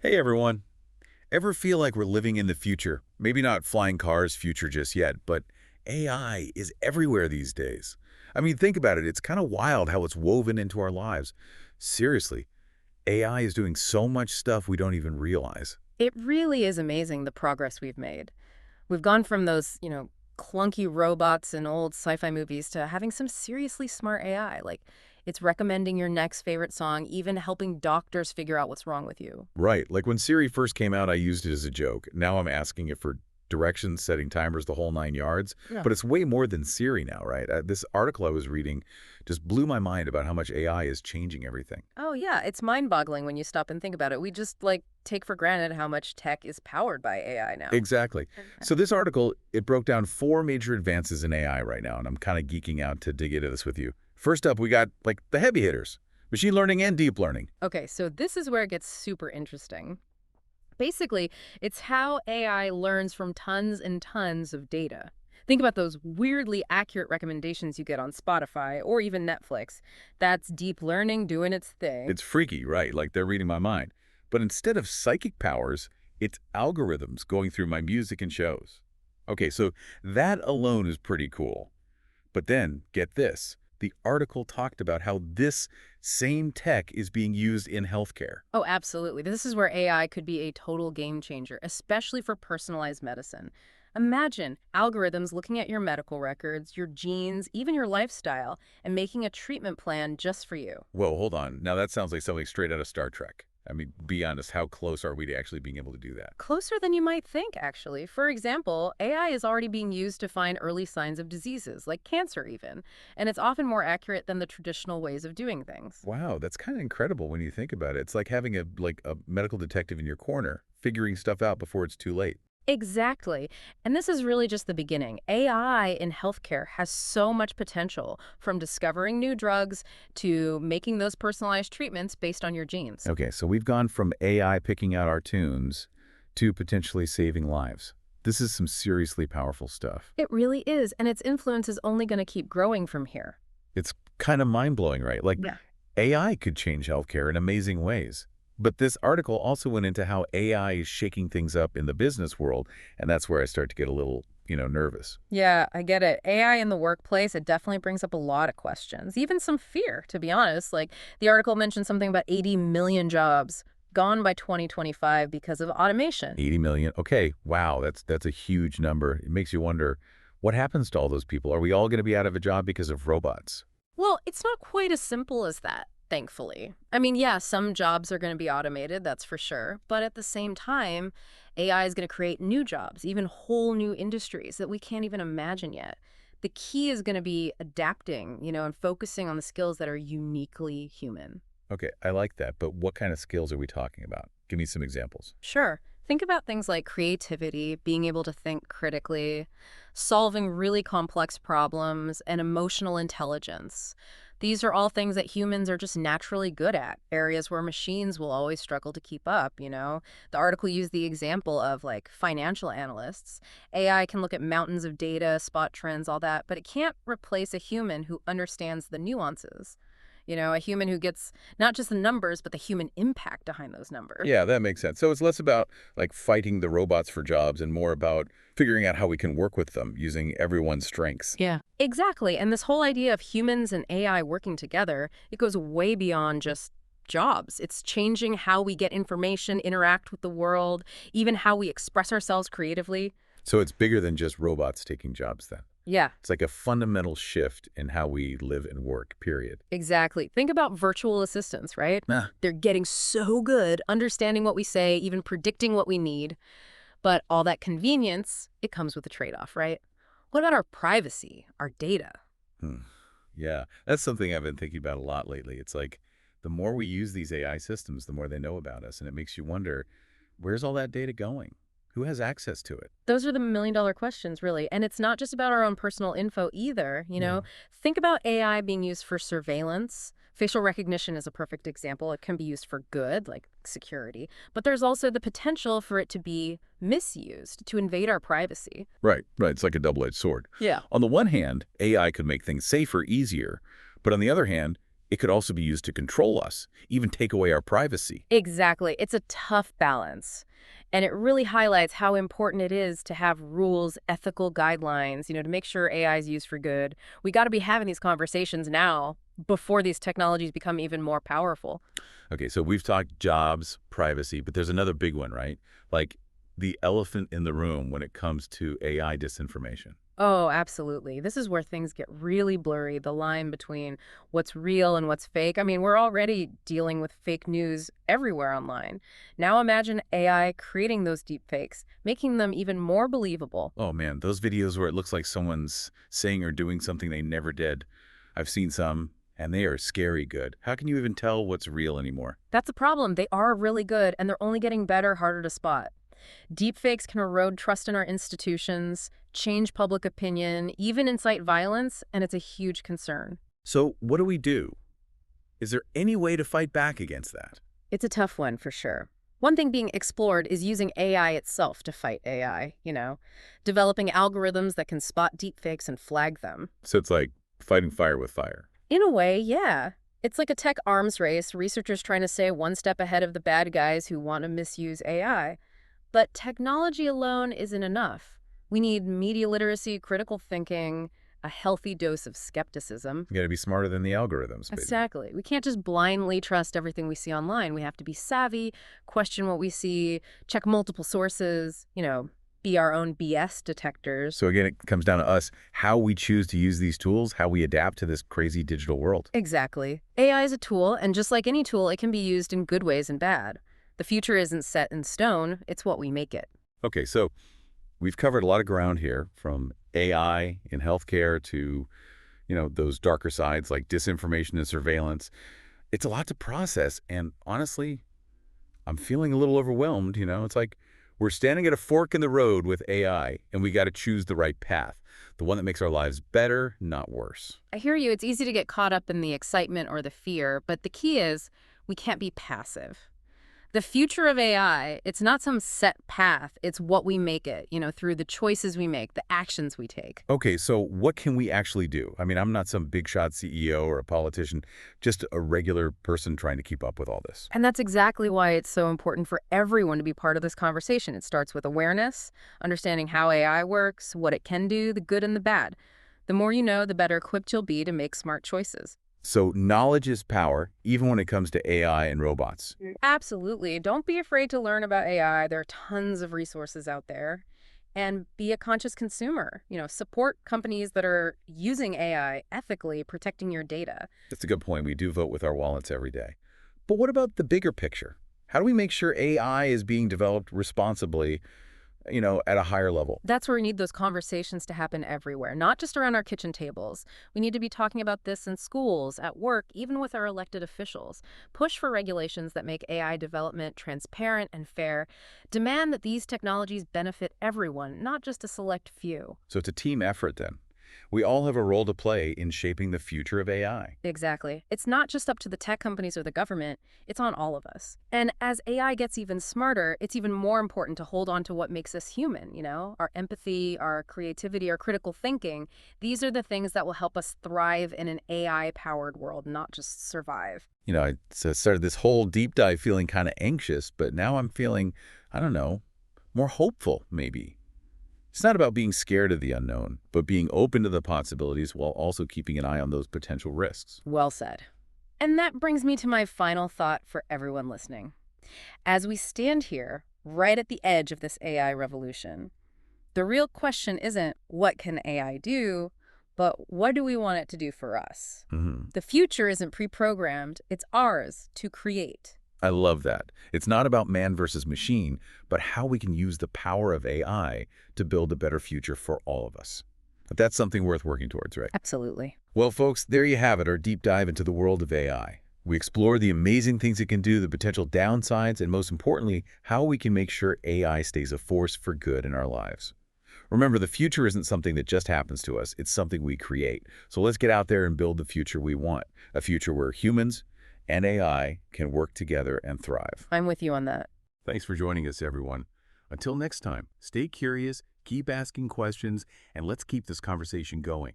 Hey everyone. Ever feel like we're living in the future? Maybe not flying cars future just yet, but AI is everywhere these days. I mean, think about it. It's kind of wild how it's woven into our lives. Seriously, AI is doing so much stuff we don't even realize. It really is amazing the progress we've made. We've gone from those, clunky robots in old sci-fi movies to having some seriously smart AI. Like, it's recommending your next favorite song, even helping doctors figure out what's wrong with you. Right, like when Siri first came out, I used it as a joke. Now I'm asking it for directions, setting timers, the whole nine yards. Yeah. But it's way more than Siri now, right? This article I was reading just blew my mind about how much AI is changing everything. Oh, yeah, it's mind-boggling when you stop and think about it. We just, take for granted how much tech is powered by AI now. Exactly. So this article, it broke down four major advances in AI right now, and I'm kind of geeking out to dig into this with you. First up, we got like the heavy hitters, machine learning and deep learning. Okay, so this is where it gets super interesting. Basically, it's how AI learns from tons and tons of data. Think about those weirdly accurate recommendations you get on Spotify or even Netflix. That's deep learning doing its thing. It's freaky, right? Like they're reading my mind. But instead of psychic powers, it's algorithms going through my music and shows. Okay, so that alone is pretty cool. But then, get this. The article talked about how this same tech is being used in healthcare. Oh, absolutely. This is where AI could be a total game changer, especially for personalized medicine. Imagine algorithms looking at your medical records, your genes, even your lifestyle, and making a treatment plan just for you. Whoa, hold on. Now that sounds like something straight out of Star Trek. I mean, be honest, how close are we to actually being able to do that? Closer than you might think, actually. For example, AI is already being used to find early signs of diseases, like cancer even, and it's often more accurate than the traditional ways of doing things. Wow, that's kind of incredible when you think about it. It's like having a medical detective in your corner, figuring stuff out before it's too late. Exactly. And this is really just the beginning. AI in healthcare has so much potential, from discovering new drugs to making those personalized treatments based on your genes. Okay, so we've gone from AI picking out our tunes to potentially saving lives. This is some seriously powerful stuff. It really is, and its influence is only going to keep growing from here. It's kind of mind-blowing, right? Like Yeah. AI could change healthcare in amazing ways. But this article also went into how AI is shaking things up in the business world, and that's where I start to get a little, nervous. Yeah, I get it. AI in the workplace, it definitely brings up a lot of questions, even some fear, to be honest. Like the article mentioned something about 80 million jobs gone by 2025 because of automation. 80 million. Okay, wow, that's a huge number. It makes you wonder, what happens to all those people? Are we all going to be out of a job because of robots? Well, it's not quite as simple as that, thankfully. I mean, yeah, some jobs are going to be automated, that's for sure. But at the same time, AI is going to create new jobs, even whole new industries that we can't even imagine yet. The key is going to be adapting, and focusing on the skills that are uniquely human. Okay, I like that, but what kind of skills are we talking about? Give me some examples. Sure. Think about things like creativity, being able to think critically, solving really complex problems, and emotional intelligence. These are all things that humans are just naturally good at, areas where machines will always struggle to keep up. The article used the example of like financial analysts. AI can look at mountains of data, spot trends, all that, but it can't replace a human who understands the nuances. A human who gets not just the numbers, but the human impact behind those numbers. Yeah, that makes sense. So it's less about like fighting the robots for jobs and more about figuring out how we can work with them using everyone's strengths. Yeah. Exactly. And this whole idea of humans and AI working together, it goes way beyond just jobs. It's changing how we get information, interact with the world, even how we express ourselves creatively. So it's bigger than just robots taking jobs then. Yeah, It's like a fundamental shift in how we live and work, period. exactly. Think about virtual assistants, right? Ah, They're getting so good, understanding what we say, even predicting what we need. But all that convenience, it comes with a trade-off, right? What about our privacy, our data? hmm. Yeah, that's something I've been thinking about a lot lately. It's like the more we use these AI systems, the more they know about us. And it makes you wonder, where's all that data going? Who has access to it? Those are the million-dollar questions, really. And it's not just about our own personal info either, you Yeah. know? Think about AI being used for surveillance. Facial recognition is a perfect example. It can be used for good, like security. But there's also the potential for it to be misused, to invade our privacy. Right, right. It's like a double-edged sword. Yeah. On the one hand, AI could make things safer, easier. But on the other hand, it could also be used to control us, even take away our privacy. Exactly. It's a tough balance. And it really highlights how important it is to have rules, ethical guidelines, to make sure AI is used for good. We got to be having these conversations now before these technologies become even more powerful. Okay, so we've talked jobs, privacy, but there's another big one, right? Like the elephant in the room when it comes to AI disinformation. Oh, absolutely. This is where things get really blurry, the line between what's real and what's fake. I mean, we're already dealing with fake news everywhere online. Now imagine AI creating those deep fakes, making them even more believable. Oh man, those videos where it looks like someone's saying or doing something they never did. I've seen some, and they are scary good. How can you even tell what's real anymore? That's a problem. They are really good, and they're only getting better, harder to spot. Deepfakes can erode trust in our institutions, change public opinion, even incite violence, and it's a huge concern. So what do we do? Is there any way to fight back against that? It's a tough one for sure. One thing being explored is using AI itself to fight AI, developing algorithms that can spot deepfakes and flag them. So it's like fighting fire with fire. In a way, yeah. It's like a tech arms race, researchers trying to stay one step ahead of the bad guys who want to misuse AI. But technology alone isn't enough. We need media literacy, critical thinking, a healthy dose of skepticism. You got to be smarter than the algorithms, baby. Exactly. We can't just blindly trust everything we see online. We have to be savvy, question what we see, check multiple sources, be our own BS detectors. So again, it comes down to us, how we choose to use these tools, how we adapt to this crazy digital world. Exactly. AI is a tool, and just like any tool, it can be used in good ways and bad. The future isn't set in stone, it's what we make it. Okay, so we've covered a lot of ground here, from AI in healthcare to, those darker sides like disinformation and surveillance. It's a lot to process, and honestly, I'm feeling a little overwhelmed. It's like we're standing at a fork in the road with AI, and we got to choose the right path, the one that makes our lives better, not worse. I hear you. It's easy to get caught up in the excitement or the fear, but the key is we can't be passive. The future of AI, it's not some set path. It's what we make it, through the choices we make, the actions we take. Okay, so what can we actually do? I mean, I'm not some big shot CEO or a politician, just a regular person trying to keep up with all this. And that's exactly why it's so important for everyone to be part of this conversation. It starts with awareness, understanding how AI works, what it can do, the good and the bad. The more you know, the better equipped you'll be to make smart choices. So knowledge is power, even when it comes to AI and robots. Absolutely. Don't be afraid to learn about AI. There are tons of resources out there. And be a conscious consumer. Support companies that are using AI ethically, protecting your data. That's a good point. We do vote with our wallets every day. But what about the bigger picture? How do we make sure AI is being developed responsibly, at a higher level? That's where we need those conversations to happen everywhere, not just around our kitchen tables. We need to be talking about this in schools, at work, even with our elected officials. Push for regulations that make AI development transparent and fair. Demand that these technologies benefit everyone, not just a select few. So it's a team effort then. We all have a role to play in shaping the future of AI. Exactly. It's not just up to the tech companies or the government, it's on all of us. And as AI gets even smarter, it's even more important to hold on to what makes us human, our empathy, our creativity, our critical thinking. These are the things that will help us thrive in an AI-powered world, not just survive. I started this whole deep dive feeling kind of anxious, but now I'm feeling, I don't know, more hopeful, maybe. It's not about being scared of the unknown, but being open to the possibilities while also keeping an eye on those potential risks. Well said. And that brings me to my final thought for everyone listening. As we stand here, right at the edge of this AI revolution, the real question isn't what can AI do, but what do we want it to do for us? The future isn't pre-programmed, it's ours to create. I love that. It's not about man versus machine, but how we can use the power of AI to build a better future for all of us. But that's something worth working towards, right? Absolutely. Well, folks, there you have it, our deep dive into the world of AI. We explore the amazing things it can do, the potential downsides, and most importantly, how we can make sure AI stays a force for good in our lives. Remember, the future isn't something that just happens to us. It's something we create. So let's get out there and build the future we want, a future where humans and AI can work together and thrive. I'm with you on that. Thanks for joining us, everyone. Until next time, stay curious, keep asking questions, and let's keep this conversation going.